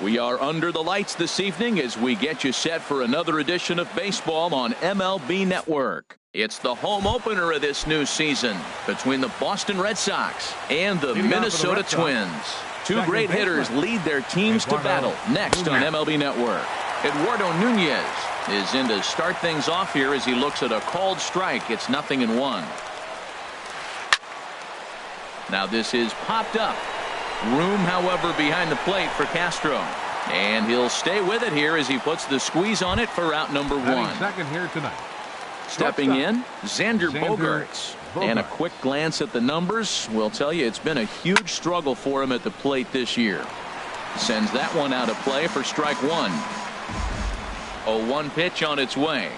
We are under the lights this evening as we get you set for another edition of baseball on MLB Network. It's the home opener of this new season between the Boston Red Sox and the Minnesota Twins. Two great hitters lead their teams to battle next on MLB Network. Eduardo Nunez is in to start things off here as he looks at a called strike. It's 0-1. Now this is popped up. Room, however, behind the plate for Castro. And he'll stay with it here as he puts the squeeze on it for out number one. Second here tonight. Stepping in, Xander Bogaerts. And a quick glance at the numbers will tell you it's been a huge struggle for him at the plate this year. Sends that one out of play for strike one. 0-1 pitch on its way.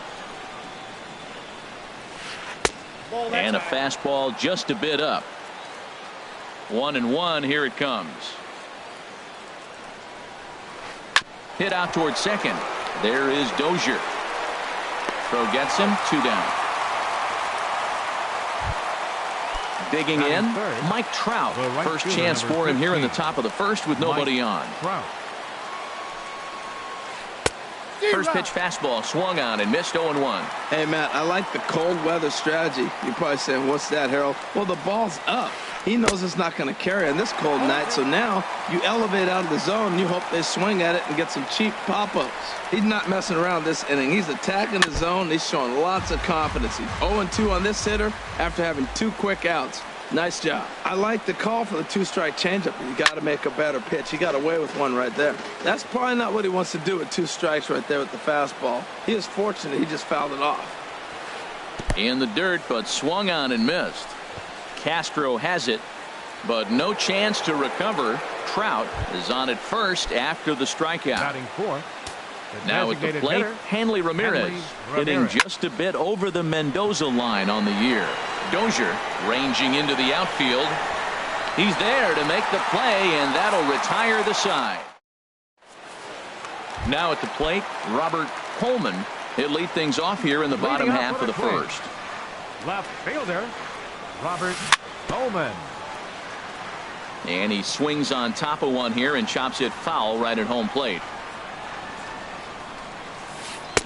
And a fastball just a bit up. 1-1. Here it comes. Hit out towards second. There is Dozier. Throw gets him. 2 down. Digging in, Mike Trout. First chance for him here in the top of the first with nobody on. First pitch fastball swung on and missed. 0-1. Hey, Matt, I like the cold weather strategy. You're probably saying, what's that, Harold? Well, the ball's up. He knows it's not going to carry on this cold night, so now you elevate out of the zone and you hope they swing at it and get some cheap pop-ups. He's not messing around this inning. He's attacking the zone. He's showing lots of confidence. He's 0-2 on this hitter after having 2 quick outs. Nice job. I like the call for the 2-strike changeup. You got to make a better pitch. He got away with one right there. That's probably not what he wants to do with 2 strikes right there with the fastball. He is fortunate he just fouled it off. In the dirt, but swung on and missed. Castro has it, but no chance to recover. Trout is on at first after the strikeout. Now at the plate, Hanley Ramirez hitting just a bit over the Mendoza line on the year. Dozier ranging into the outfield. He's there to make the play, and that'll retire the side. Now at the plate, Robert Coleman. He'll lead things off here in the bottom half of the first. Left fielder Robert Coleman. And he swings on top of one here and chops it foul right at home plate.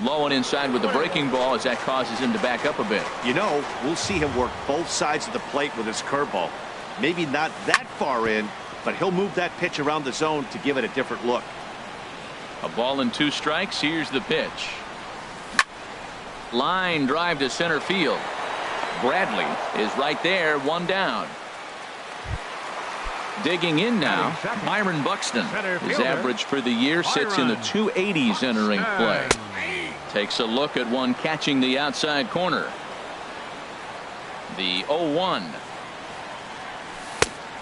Low and inside with the breaking ball as that causes him to back up a bit. You know, we'll see him work both sides of the plate with his curveball. Maybe not that far in, but he'll move that pitch around the zone to give it a different look. A ball and 2 strikes. Here's the pitch. Line drive to center field. Bradley is right there, 1 down. Digging in now, Byron Buxton. His average for the year sits in the 280s entering play. Takes a look at one catching the outside corner. The 0-1.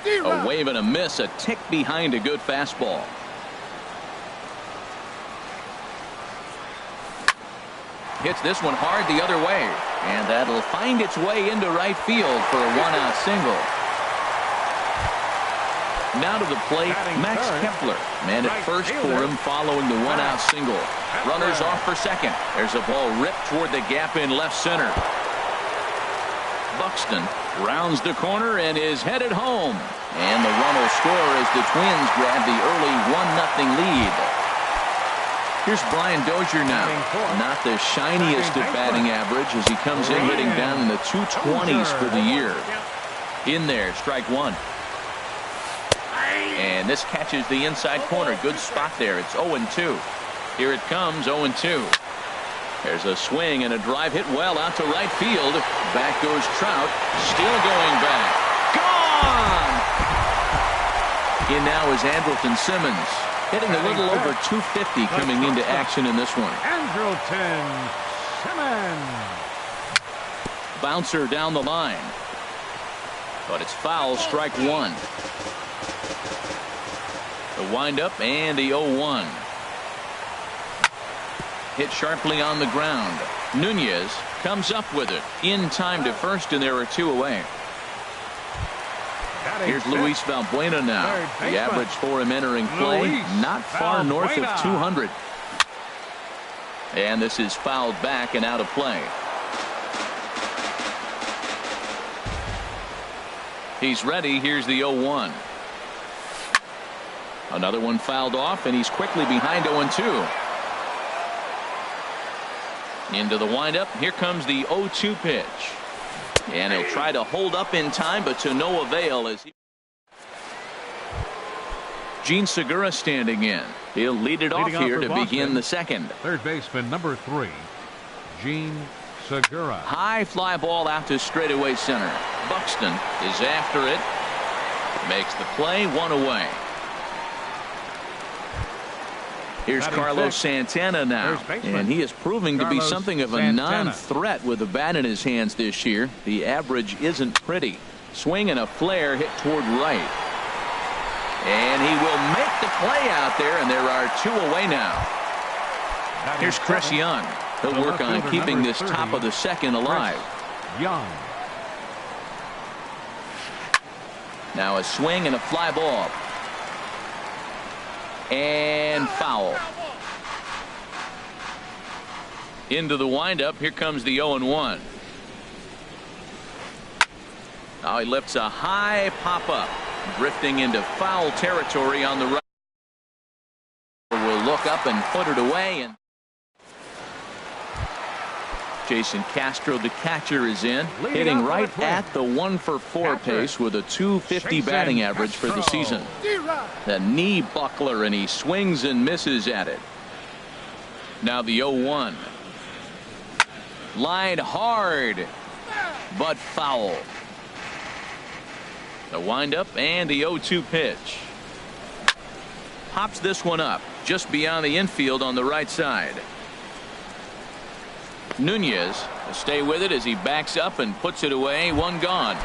A wave and a miss, a tick behind a good fastball. Hits this one hard the other way, and that'll find its way into right field for a 1-out single. Now to the plate, Max Kepler. Man at first for him following the 1-out single. Runners off for second. There's a ball ripped toward the gap in left center. Buxton rounds the corner and is headed home. And the run will score as the Twins grab the early 1-0 lead. Here's Brian Dozier now. Not the shiniest of batting average as he comes in hitting down in the 220s for the year. In there, strike one. And this catches the inside corner. Good spot there. It's 0-2. Here it comes, 0-2. There's a swing and a drive hit well out to right field. Back goes Trout. Still going back. Gone! In now is Andrelton Simmons. Hitting a little over 250 coming into action in this one. Andrelton Simmons. Bouncer down the line. But it's foul, strike one. The windup and the 0-1. Hit sharply on the ground. Nunez comes up with it in time to first, and there are 2 away. Here's Luis Valbuena now. The average for him entering play, not far north of 200. And this is fouled back and out of play. He's ready. Here's the 0-1. Another one fouled off, and he's quickly behind 0-2. Into the windup. Here comes the 0-2 pitch. And he'll try to hold up in time, but to no avail as Gene Segura standing in. He'll lead it off here to begin the second. Third baseman number 3, Gene Segura. High fly ball out to straightaway center. Buxton is after it. Makes the play, 1 away. Here's Carlos Santana now, and he is proving to be something of a non-threat with the bat in his hands this year. The average isn't pretty. Swing and a flare hit toward right. And he will make the play out there, and there are 2 away now. Here's Chris Young. He'll work on keeping this top of the second alive. Young. Now a swing and a fly ball. And foul. Into the windup. Here comes the 0-1. Now he lifts a high pop up, drifting into foul territory on the right. Will look up and put it away, and Jason Castro, the catcher, is in, hitting right at the 1-for-4 pace with a .250 batting average for the season. The knee buckler, and he swings and misses at it. Now the 0-1. Lined hard, but foul. The windup and the 0-2 pitch. Pops this one up just beyond the infield on the right side. Nunez will stay with it as he backs up and puts it away. 1 gone.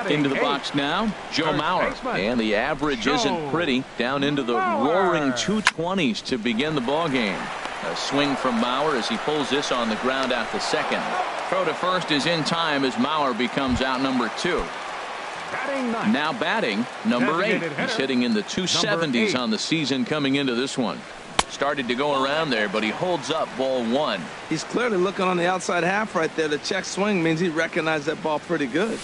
Into the box now, Joe Mauer. And the average isn't pretty. Down into the roaring 220s to begin the ball game. A swing from Mauer as he pulls this on the ground out to second. Throw to first is in time as Mauer becomes out number 2. Now batting number 8. He's hitting in the 270s on the season coming into this one. Started to go around there, but he holds up ball 1. He's clearly looking on the outside half right there. The check swing means he recognized that ball pretty good.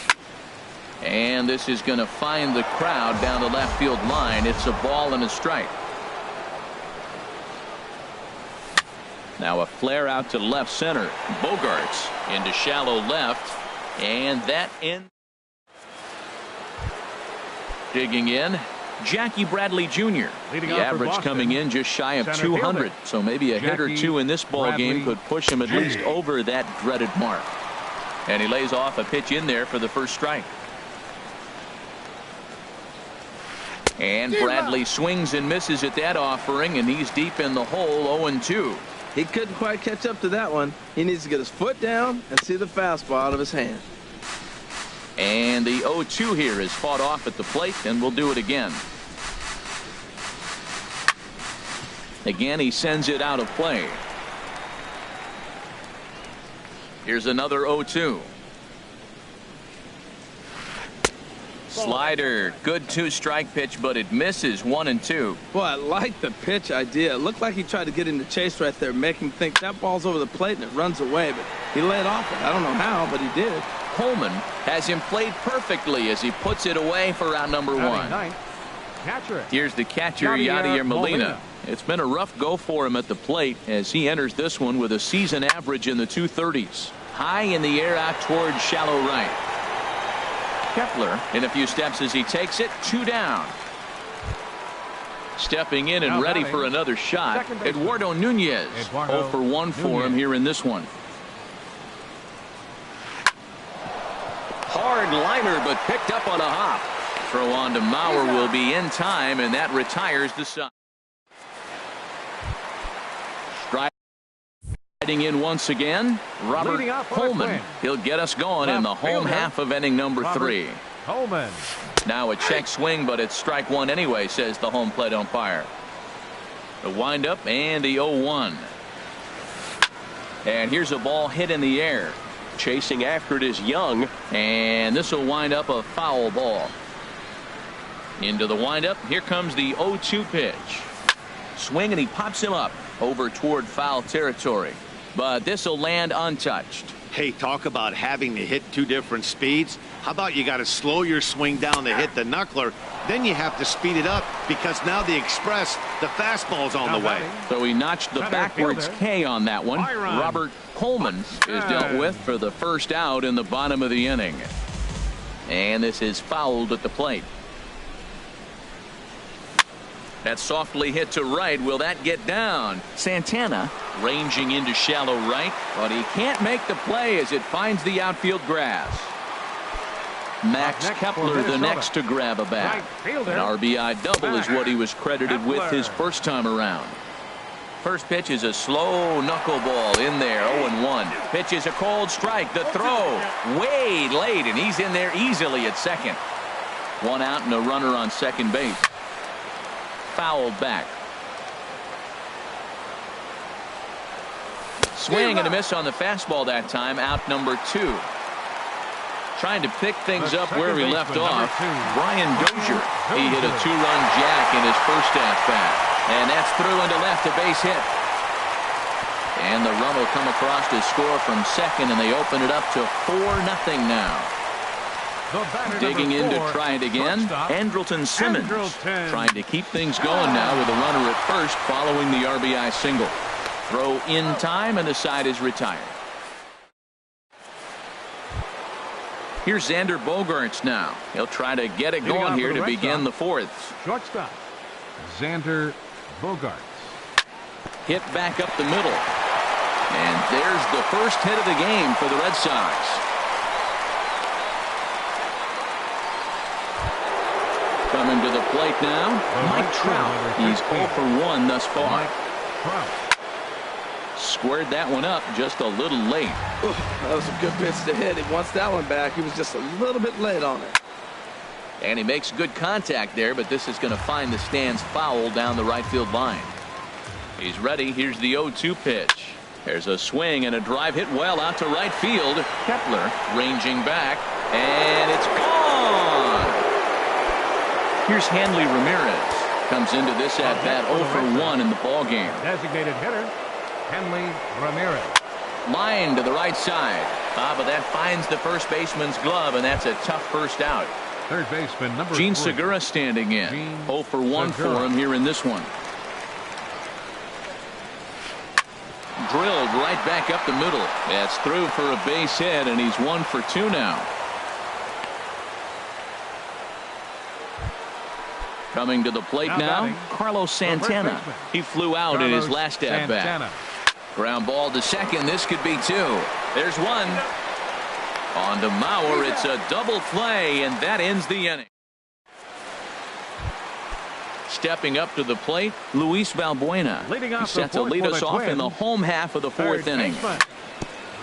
And this is going to find the crowd down the left field line. It's a ball and a strike. Now a flare out to left center. Bogarts into shallow left, and that in. Digging in, Jackie Bradley Jr. The average coming in just shy of 200, so maybe a hit or 2 in this ball game could push him at least over that dreaded mark. And he lays off a pitch in there for the first strike. And Bradley swings and misses at that offering, and he's deep in the hole, 0-2. He couldn't quite catch up to that one. He needs to get his foot down and see the fastball out of his hand. And the 0-2 here is fought off at the plate, and we'll do it again. Again, he sends it out of play. Here's another 0-2. Slider, good 2-strike pitch, but it misses. 1-2. Boy, I like the pitch idea. It looked like he tried to get him to chase right there, make him think that ball's over the plate and it runs away, but he laid off it. I don't know how, but he did. Coleman has him played perfectly as he puts it away for round number 1. Here's the catcher, Yadier Molina. It's been a rough go for him at the plate as he enters this one with a season average in the 230s. High in the air out towards shallow right. Kepler in a few steps as he takes it. 2 down. Stepping in and ready for another shot, Eduardo Nunez. 0 for 1 for him here in this one. Hard liner, but picked up on a hop. Throw on to Mauer will be in time, and that retires the side. Striding in once again, Robert Coleman. He'll get us going in the home half of inning number 3. Coleman. Now a check swing, but it's strike 1 anyway, says the home plate umpire. The windup and the 0-1. And here's a ball hit in the air. Chasing after it is Young, and this will wind up a foul ball. Into the windup. Here comes the 0-2 pitch. Swing, and he pops him up over toward foul territory, but this will land untouched. Hey, talk about having to hit two different speeds. How about you got to slow your swing down to hit the knuckler, then you have to speed it up because now the express, the fastball's on the way. So he notched the backwards K on that one. Robert Coleman is dealt with for the first out in the bottom of the inning. And this is fouled at the plate. That's softly hit to right. Will that get down? Santana ranging into shallow right, but he can't make the play as it finds the outfield grass. Max Kepler the next to grab a bat. An RBI double is what he was credited with his first time around. First pitch is a slow knuckleball in there. 0-1. Pitch is a cold strike. The throw way late, and he's in there easily at second. One out and a runner on second base. Fouled back. Swing and a miss on the fastball that time. Out number 2. Trying to pick things up where he left off. Brian Dozier. He hit a 2-run jack in his first at-bat. And that's through into left, a base hit. And the run will come across to score from second, and they open it up to 4-0 now. Digging in to try it again. Andrelton Simmons trying to keep things going now with a runner at first following the RBI single. Throw in time, and the side is retired. Here's Xander Bogaerts now. He'll try to get it going here to begin the fourth. Shortstop, Xander Bogaerts. Hit back up the middle. And there's the first hit of the game for the Red Sox. Coming to the plate now, Mike Trout. He's 0 for 1 thus far. Squared that one up just a little late. Ooh, that was a good pitch to hit. He wants that one back. He was just a little bit late on it. And he makes good contact there, but this is going to find the stands foul down the right field line. He's ready. Here's the 0-2 pitch. There's a swing and a drive hit well out to right field. Kepler ranging back, and it's gone. Here's Hanley Ramirez. Comes into this at bat 0 for 1 in the ball game. Designated hitter, Hanley Ramirez. Line to the right side. But that finds the first baseman's glove, and that's a tough first out. Third baseman number Gene 3. Segura standing in. 0 for 1 for him here in this one. Drilled right back up the middle. That's through for a base hit, and he's 1 for 2 now. Coming to the plate now, Carlos Santana. He flew out in his last at-bat. Ground ball to second. This could be 2. There's 1. On to Mauer. It's a double play, and that ends the inning. Stepping up to the plate, Luis Valbuena. He's set to lead us off in the home half of the fourth inning.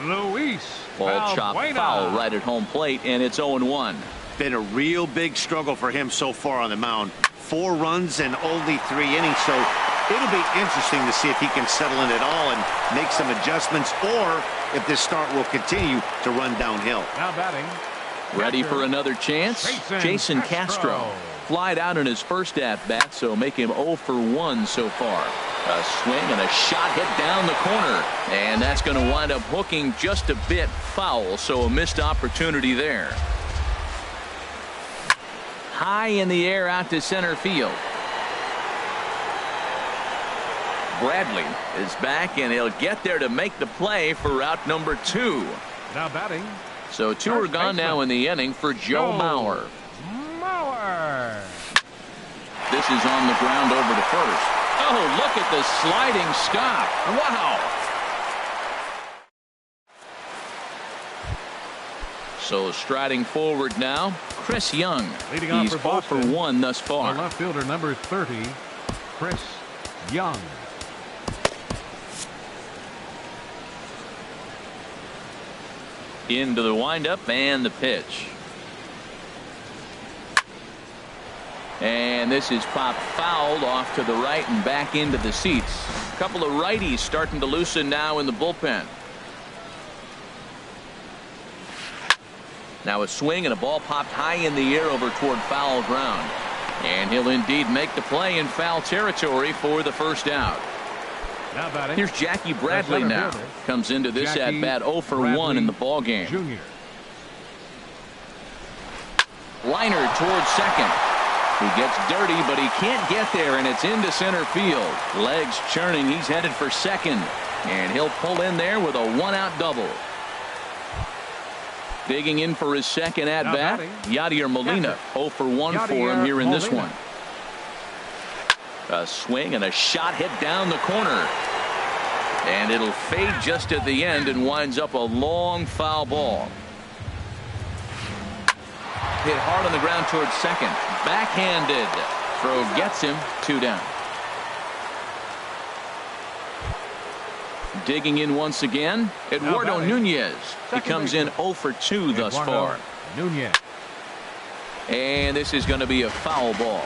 Luis Ball chopped foul right at home plate, and it's 0-1. Been a real big struggle for him so far on the mound. 4 runs and only 3 innings, so it'll be interesting to see if he can settle in at all and make some adjustments, or if this start will continue to run downhill. Now batting. Ready for another chance? Jason Castro. Flied out in his first at-bat, so make him 0 for 1 so far. A swing and a shot hit down the corner, and that's going to wind up hooking just a bit foul, so a missed opportunity there. High in the air out to center field. Bradley is back, and he'll get there to make the play for route number 2. Now batting. So 2 are gone now in the inning for Joe Mauer. This is on the ground over to first. Oh, look at the sliding stop. Wow. So striding forward now, Chris Young. He's 0 for 1 thus far. Left fielder number 30, Chris Young. Into the windup and the pitch. And this is popped fouled off to the right and back into the seats. A couple of righties starting to loosen now in the bullpen. Now a swing and a ball popped high in the air over toward foul ground. And he'll indeed make the play in foul territory for the first out. Here's Jackie Bradley now. Comes into this at-bat 0 for 1 in the ballgame. Jr. Liner towards second. He gets dirty, but he can't get there, and it's into center field. Legs churning. He's headed for second, and he'll pull in there with a one-out double. Digging in for his second at-bat, Yadier Molina. 0 for 1 for him here in this one. A swing and a shot hit down the corner. And it'll fade just at the end and winds up a long foul ball. Hit hard on the ground towards second. Backhanded. Throw gets him. 2 down. Digging in once again, Eduardo Nunez. He comes in 0 for 2 thus far. Nunez. And this is going to be a foul ball.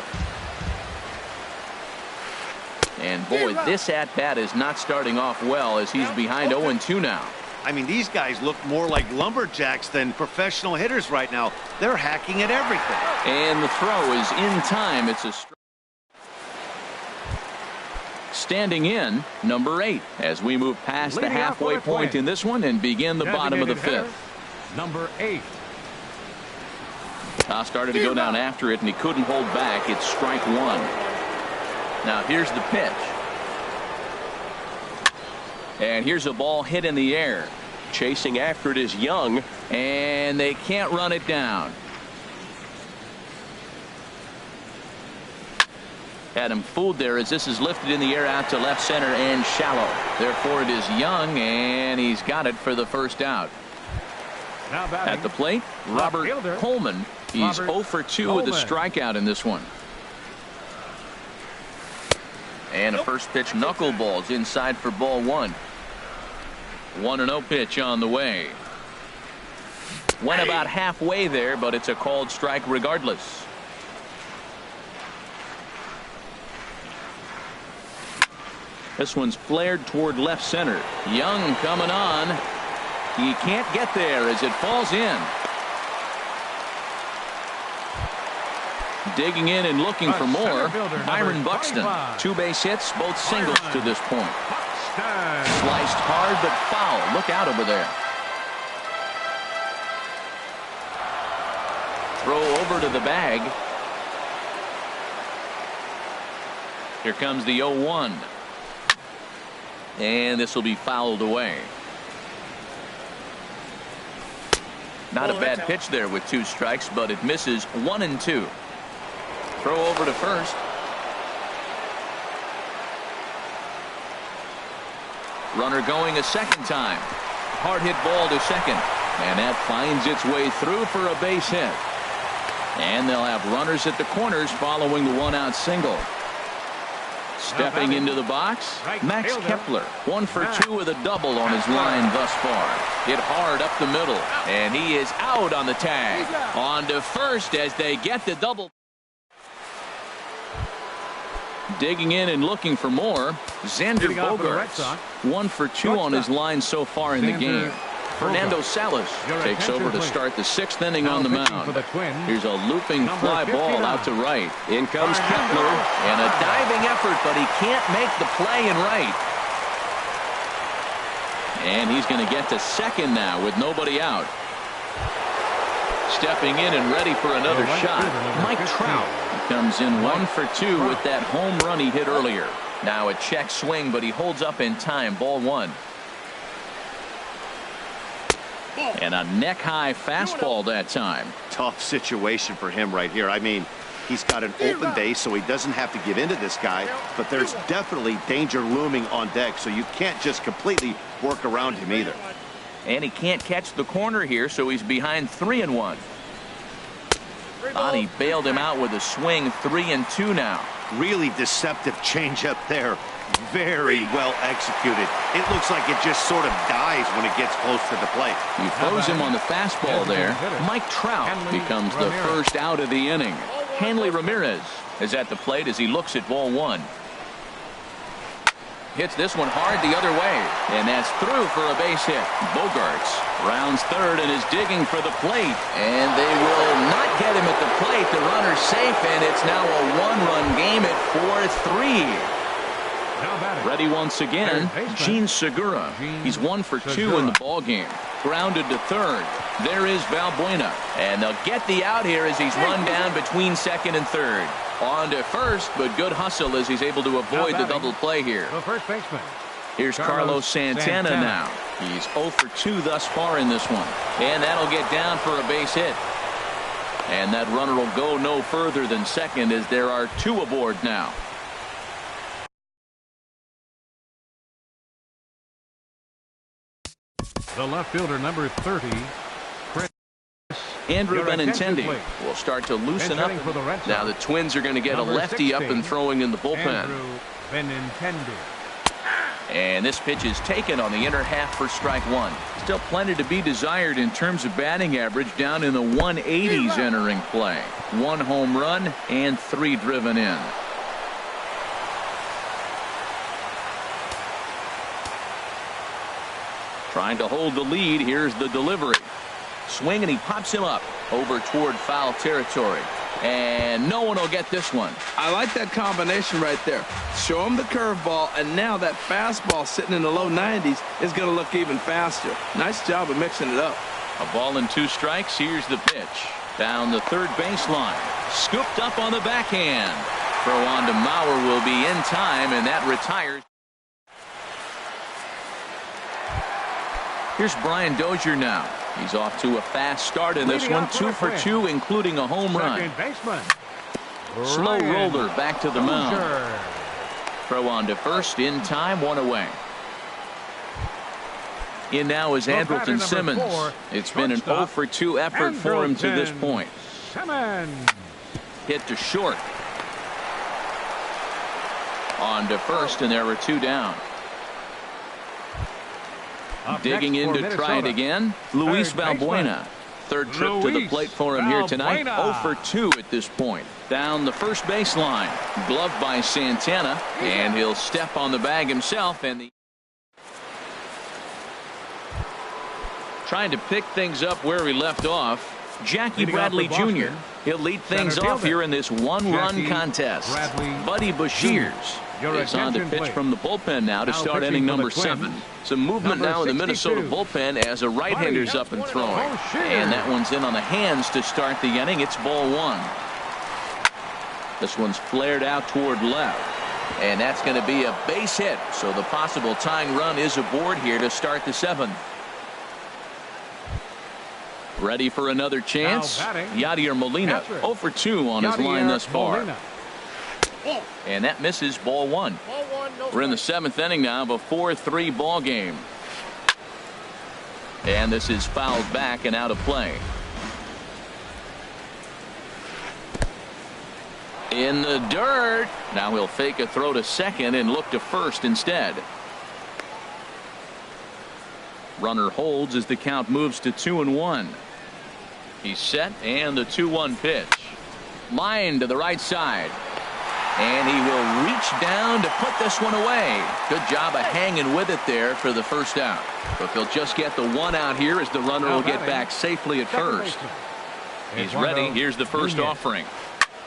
And boy, this at-bat is not starting off well as he's behind 0-2 now. I mean, these guys look more like lumberjacks than professional hitters right now. They're hacking at everything. And the throw is in time. It's a strike. Standing in, number 8, as we move past the halfway point in this one and begin the bottom of the 5th. Number 8. Started to go down after it, and he couldn't hold back. It's strike 1. Now here's the pitch. And here's a ball hit in the air. Chasing after it is Young, and they can't run it down. Had him fooled there as this is lifted in the air out to left center and shallow. Therefore it is Young, and he's got it for the first out. At the plate, Robert Coleman. He's 0 for 2 with a strikeout in this one. And a first pitch knuckleballs inside for ball 1. 1-0 pitch on the way. Went about halfway there, but it's a called strike regardless. This one's flared toward left center. Young coming on. He can't get there as it falls in. Digging in and looking for more, Byron Buxton. 2 base hits, both singles to this point. Sliced hard but foul. Look out over there. Throw over to the bag. Here comes the 0-1. And this will be fouled away. Not a bad pitch there with 2 strikes, but it misses 1-2. Throw over to first. Runner going a second time. Hard hit ball to second. And that finds its way through for a base hit. And they'll have runners at the corners following the 1-out single. Stepping into the box, Max Kepler. 1 for 2 with a double on his line thus far. Hit hard up the middle. And he is out on the tag. On to first as they get the double. Digging in and looking for more, Xander Bogaerts. 1 for 2 on his line so far in the game. Fernando Salas takes over to start the 6th inning on the mound. Here's a looping fly ball out to right. In comes Kepler, and a diving effort, but he can't make the play in right. And he's going to get to second now with nobody out. Stepping in and ready for another shot, Mike Trout. He comes in 1 for 2 with that home run he hit earlier. Now a check swing, but he holds up in time. Ball 1. And a neck-high fastball that time. Tough situation for him right here. I mean, he's got an open base, so he doesn't have to give in to this guy, but there's definitely danger looming on deck, so you can't just completely work around him either. And he can't catch the corner here, so he's behind 3-1. He bailed him out with a swing. 3-2 now. Really deceptive changeup there. Very well executed. It looks like it just sort of dies when it gets close to the plate. He throws him on the fastball there. Mike Trout becomes the first out of the inning. Hanley Ramirez is at the plate as he looks at ball 1. Hits this one hard the other way, and that's through for a base hit. Bogaerts rounds third and is digging for the plate, and they will not get him at the plate. The runner's safe, and it's now a 1-run game at 4-3. Ready once again, Gene Segura. He's 1 for 2 in the ball game. Grounded to third. There is Valbuena. And they'll get the out here as he's run down between second and third. On to first, but good hustle as he's able to avoid the double play here. The first baseman. Here's Carlos Santana now. He's 0 for 2 thus far in this one. And that'll get down for a base hit. And that runner will go no further than second as there are 2 aboard now. The left fielder, number 30, Andrew Benintendi will start to loosen up. Now the Twins are going to get a lefty up and throwing in the bullpen. And this pitch is taken on the inner half for strike 1. Still plenty to be desired in terms of batting average, down in the 180s entering play. 1 home run and 3 driven in. Trying to hold the lead. Here's the delivery. Swing, and he pops him up over toward foul territory. And no one will get this one. I like that combination right there. Show him the curveball, and now that fastball sitting in the low 90s is going to look even faster. Nice job of mixing it up. A ball and 2 strikes. Here's the pitch. Down the third baseline. Scooped up on the backhand. Throw on to Mauer will be in time, and that retires. Here's Brian Dozier now. He's off to a fast start in this one. 2 for 2, including a home run. Slow roller back to the mound. Throw on to first in time, 1 away. In now is Andrelton Simmons. It's been an 0 for 2 effort for him to this point. Hit to short. On to first, and there are 2 down. Digging in to try it again, Luis Valbuena. Third trip to the plate for him here tonight. 0 for 2 at this point. Down the first baseline. Gloved by Santana, and he'll step on the bag himself. And trying to pick things up where he left off, Jackie Bradley Jr. He'll lead things off here in this 1-run contest. Buddy Bashirs is on to pitch from the bullpen now to start inning number 7. Some movement now in the Minnesota bullpen as a right-hander's up and throwing. And that one's in on the hands to start the inning. It's ball 1. This one's flared out toward left. And that's going to be a base hit. So the possible tying run is aboard here to start the 7th. Ready for another chance? Yadier Molina, 0 for 2 on his line thus far. And that misses, ball 1. We're in the 7th inning now of a 4-3 ball game. And this is fouled back and out of play. In the dirt. Now he'll fake a throw to second and look to first instead. Runner holds as the count moves to 2-1. He's set, and the 2-1 pitch. Line to the right side. And he will reach down to put this one away. Good job of hanging with it there for the first out. But they'll just get the 1 out here as the runner will get back safely at first. He's ready. Here's the first offering.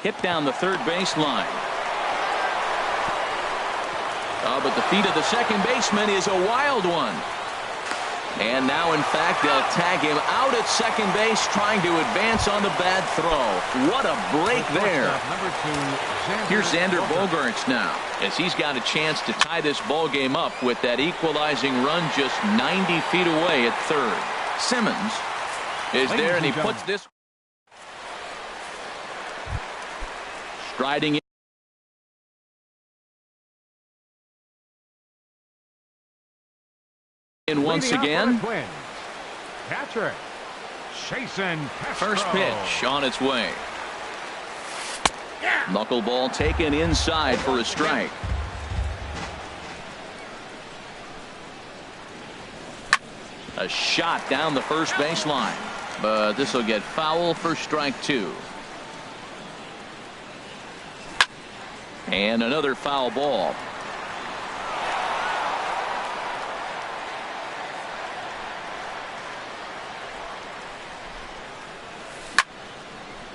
Hit down the third baseline. Oh, but the feet of the second baseman is a wild one. And now, in fact, they'll tag him out at second base, trying to advance on the bad throw. What a break there. Here's Xander Bogaerts now, as he's got a chance to tie this ball game up with that equalizing run just 90 feet away at third. Simmons is there, and he puts this. Striding in once again. First pitch on its way. Knuckleball taken inside for a strike. A shot down the first baseline, but this will get foul for strike 2. And another foul ball.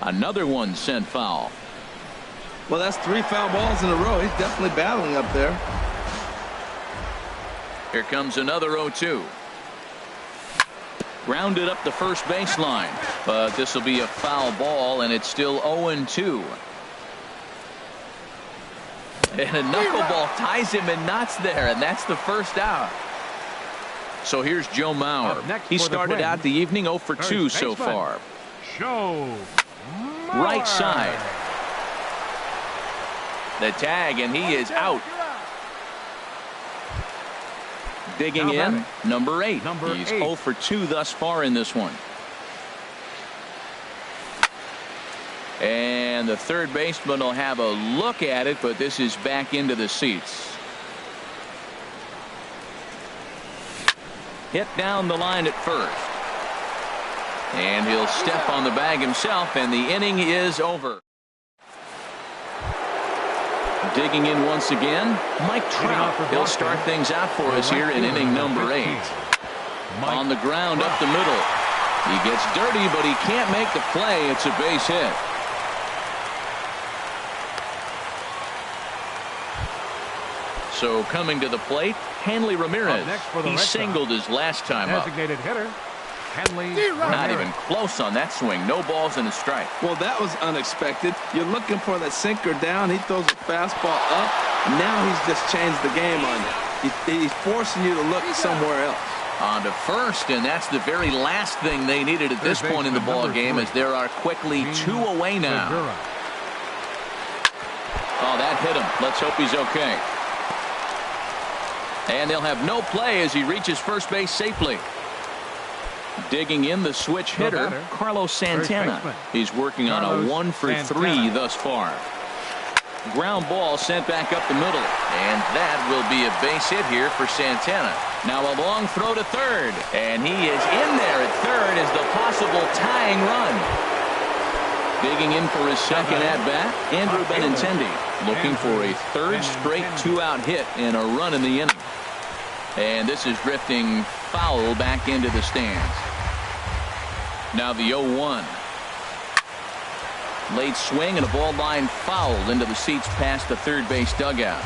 Another one sent foul. Well, that's 3 foul balls in a row. He's definitely battling up there. Here comes another 0-2. Grounded up the first baseline, but this will be a foul ball, and it's still 0-2. And a knuckleball ties him in knots there, and that's the first out. So here's Joe Mauer. He started out the evening 0 for 2 so far. Right side. The tag, and he is out. Digging in, number 8. He's 0 for 2 thus far in this one. And the third baseman will have a look at it, but this is back into the seats. Hit down the line at first. And he'll step on the bag himself, and the inning is over. Digging in once again, Mike Trout. He'll start things out for us here in inning number 8. On the ground up the middle. He gets dirty, but he can't make the play. It's a base hit. So coming to the plate, Hanley Ramirez. He singled his last time up. Designated hitter, Hanley Not Ramirez. even close on that swing. No balls and a strike. Well, that was unexpected. You're looking for that sinker down. He throws a fastball up. Now he's just changed the game on you. He's forcing you to look somewhere else. On to first, and that's the very last thing they needed at this point in the ball game, as there are quickly 2 away now. Oh, that hit him. Let's hope he's okay. And they'll have no play as he reaches first base safely. Digging in the switch hitter, Carlos Santana. He's working on a 1 for 3 thus far. Ground ball sent back up the middle, and that will be a base hit here for Santana. Now a long throw to third, and he is in there at third as the possible tying run. Digging in for his second at-bat, Andrew Benintendi, looking for a third straight 2-out hit and a run in the inning. And this is drifting foul back into the stands. Now the 0-1. Late swing and a ball line foul into the seats past the third base dugout.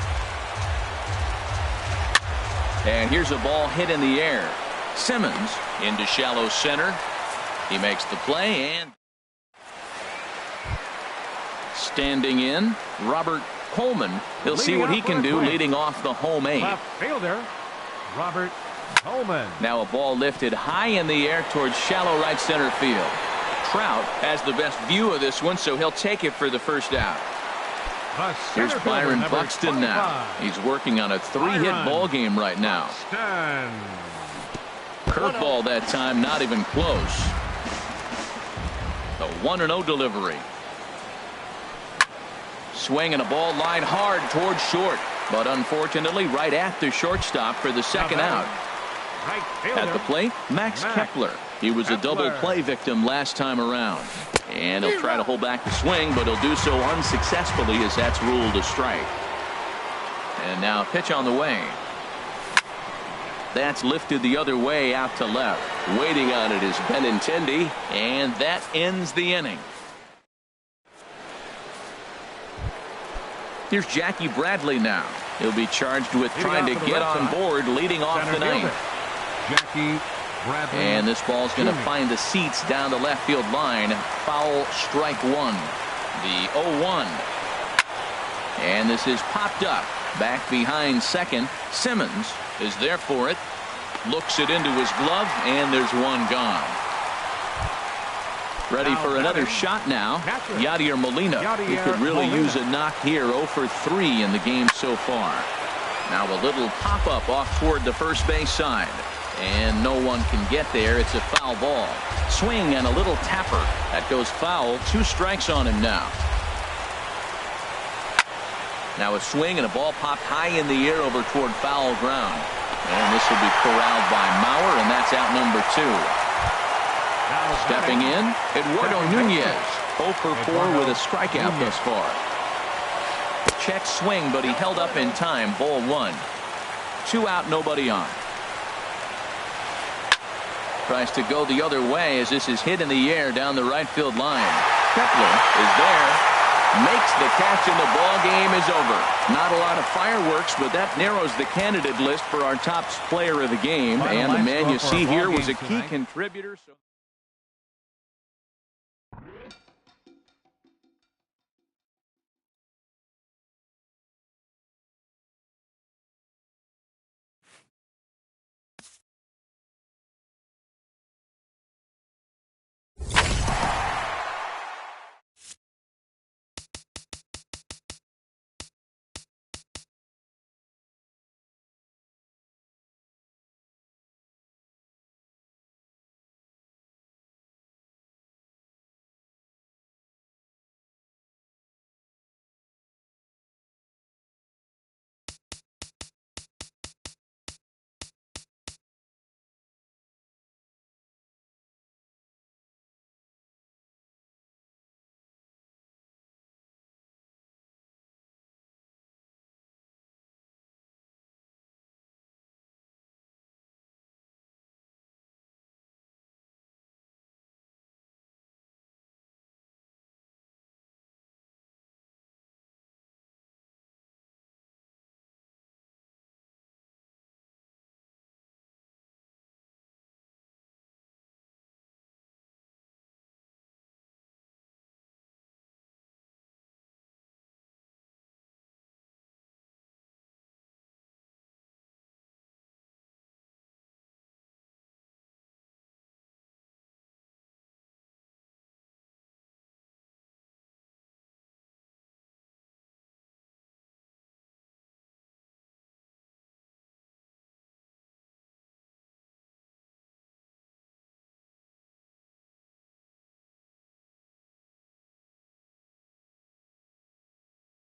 And here's a ball hit in the air. Simmons into shallow center. He makes the play, and standing in, Robert Coleman. He'll see what he can do leading off the home 8. Left fielder, Robert Coleman. Now a ball lifted high in the air towards shallow right center field. Trout has the best view of this one, so he'll take it for the first out. Here's Byron Buxton now. He's working on a 3-hit ball game right now. Curveball that time, not even close. The 1-0 delivery. Swing and a ball line hard towards short, but unfortunately right at the shortstop for the second out. At the plate, Max Kepler. He was a double play victim last time around. And he'll try to hold back the swing, but he'll do so unsuccessfully as that's ruled a strike. And now pitch on the way. That's lifted the other way out to left. Waiting on it is Benintendi, and that ends the inning. Here's Jackie Bradley now. He'll be charged with trying to get on board leading off the ninth. Jackie Bradley. And this ball's going to find the seats down the left field line. Foul, strike 1. The 0-1. And this is popped up. Back behind second. Simmons is there for it. Looks it into his glove, and there's one gone. Ready for another shot now. Yadier Molina. He could really use a knock here. 0 for 3 in the game so far. Now a little pop-up off toward the first base side. And no one can get there. It's a foul ball. Swing and a little tapper. That goes foul. 2 strikes on him now. Now a swing and a ball popped high in the air over toward foul ground. And this will be corralled by Mauer, and that's out number 2. Stepping in, Eduardo Nunez. 0 for 4 with a strikeout thus far. Check swing, but he held up in time. Ball 1. 2 out, nobody on. Tries to go the other way as this is hit in the air down the right field line. Kepler is there. makes the catch, and the ball game is over. Not a lot of fireworks, but that narrows the candidate list for our top player of the game. And the man you see here was a key contributor.